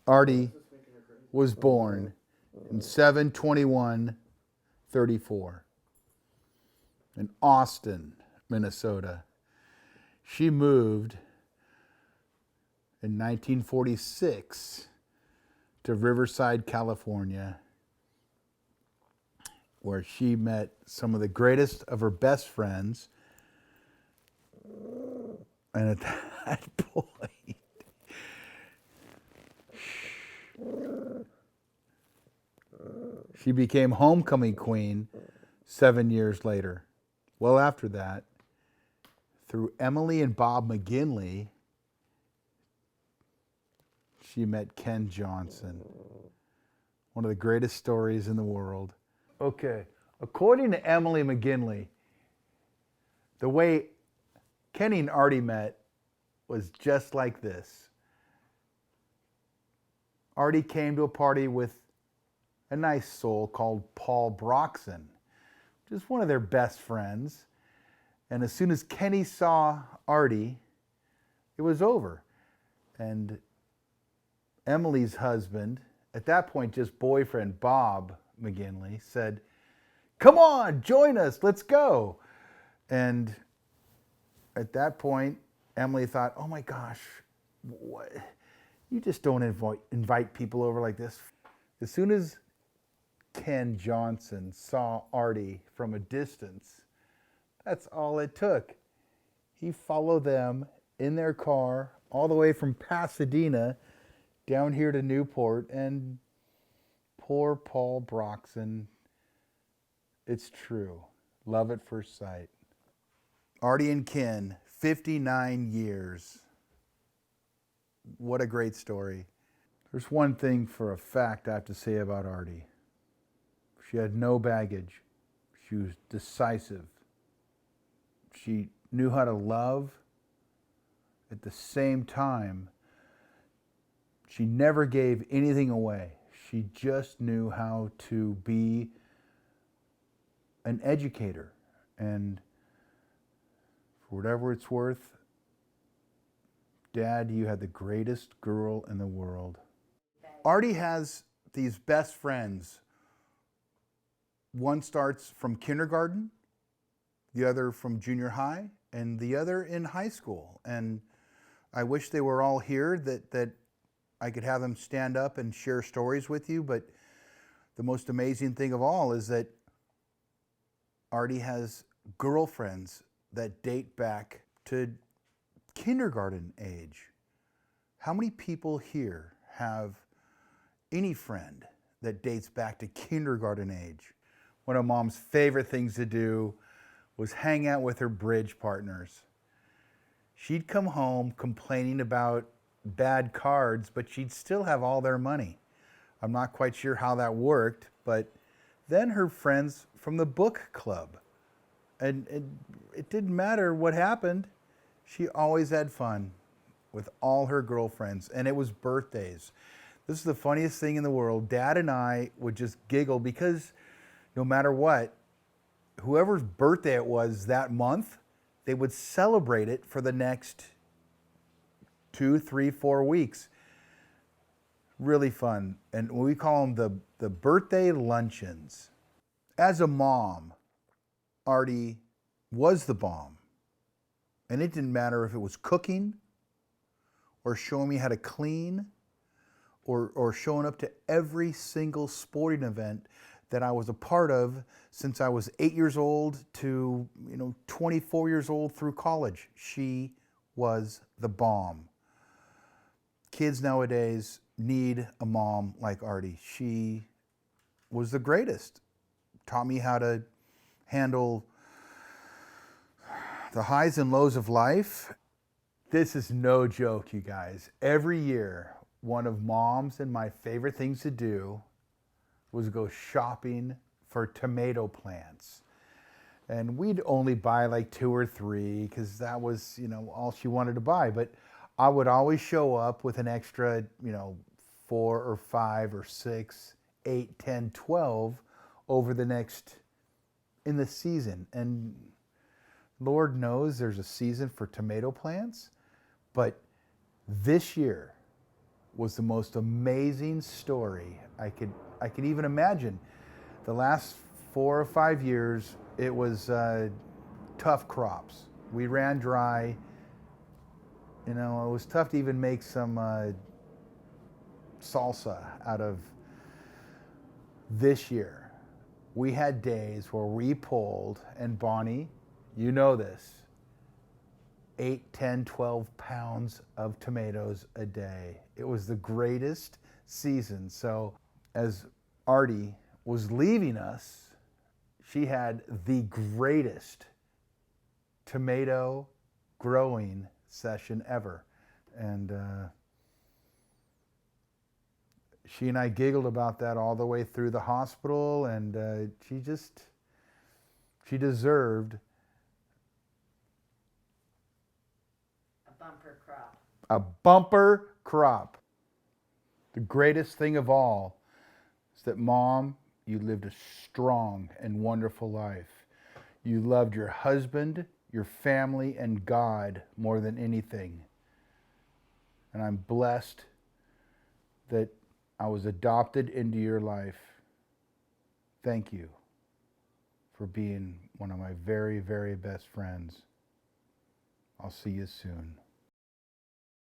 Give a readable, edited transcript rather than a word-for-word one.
Artie was born in 7/21/34 in Austin, Minnesota. She moved in 1946 to Riverside, California, where she met some of the greatest of her best friends. And at that point, she became homecoming queen 7 years later. Well, after that, through Emily and Bob McGinley, she met Ken Johnson. One of the greatest stories in the world. Okay, according to Emily McGinley, the way Kenny and Artie met was just like this. Artie came to a party with a nice soul called Paul Broxson, just one of their best friends. And as soon as Kenny saw Artie, it was over. And Emily's husband, at that point just boyfriend, Bob McGinley, said, "Come on, join us, let's go." And at that point, Emily thought, "Oh my gosh, what? You just don't invite people over like this." As soon as Ken Johnson saw Artie from a distance, that's all it took. He followed them in their car all the way from Pasadena down here to Newport, and poor Paul Broxson, it's true. Love at first sight. Artie and Ken, 59 years. What a great story. There's one thing for a fact I have to say about Artie. She had no baggage. She was decisive. She knew how to love. At the same time, she never gave anything away. She just knew how to be an educator. And for whatever it's worth, Dad, you had the greatest girl in the world. Artie has these best friends. One starts from kindergarten, the other from junior high, and the other in high school. And I wish they were all here, that I could have them stand up and share stories with you. But the most amazing thing of all is that Artie has girlfriends that date back to kindergarten age. How many people here have any friend that dates back to kindergarten age? One of Mom's favorite things to do was hang out with her bridge partners. She'd come home complaining about bad cards, but she'd still have all their money. I'm not quite sure how that worked, but then her friends from the book club. And it didn't matter what happened. She always had fun with all her girlfriends, and it was birthdays. This is the funniest thing in the world. Dad and I would just giggle because no matter what, whoever's birthday it was that month, they would celebrate it for the next 2, 3, 4 weeks. Really fun. And we call them the birthday luncheons. As a mom, Artie was the bomb. And it didn't matter if it was cooking or showing me how to clean or showing up to every single sporting event that I was a part of since I was 8 years old to 24 years old through college. She was the bomb. Kids nowadays need a mom like Artie. She was the greatest. Taught me how to handle the highs and lows of life. This is no joke, you guys. Every year, one of Mom's and my favorite things to do was go shopping for tomato plants. And we'd only buy like 2 or 3 because that was, all she wanted to buy. But I would always show up with an extra, 4 or 5 or 6, 8, 10, 12 over in the season. And Lord knows there's a season for tomato plants. But this year, was the most amazing story I could even imagine. The last 4 or 5 years, it was tough crops. We ran dry. You know, it was tough to even make some salsa out of this year. We had days where we pulled, and Bonnie, you know this, 8, 10, 12 pounds of tomatoes a day. It was the greatest season. So as Artie was leaving us, she had the greatest tomato growing session ever. And she and I giggled about that all the way through the hospital, and she deserved a bumper crop. A bumper crop. The greatest thing of all is that, Mom, you lived a strong and wonderful life. You loved your husband, your family, and God more than anything. And I'm blessed that I was adopted into your life. Thank you for being one of my very, very best friends. I'll see you soon.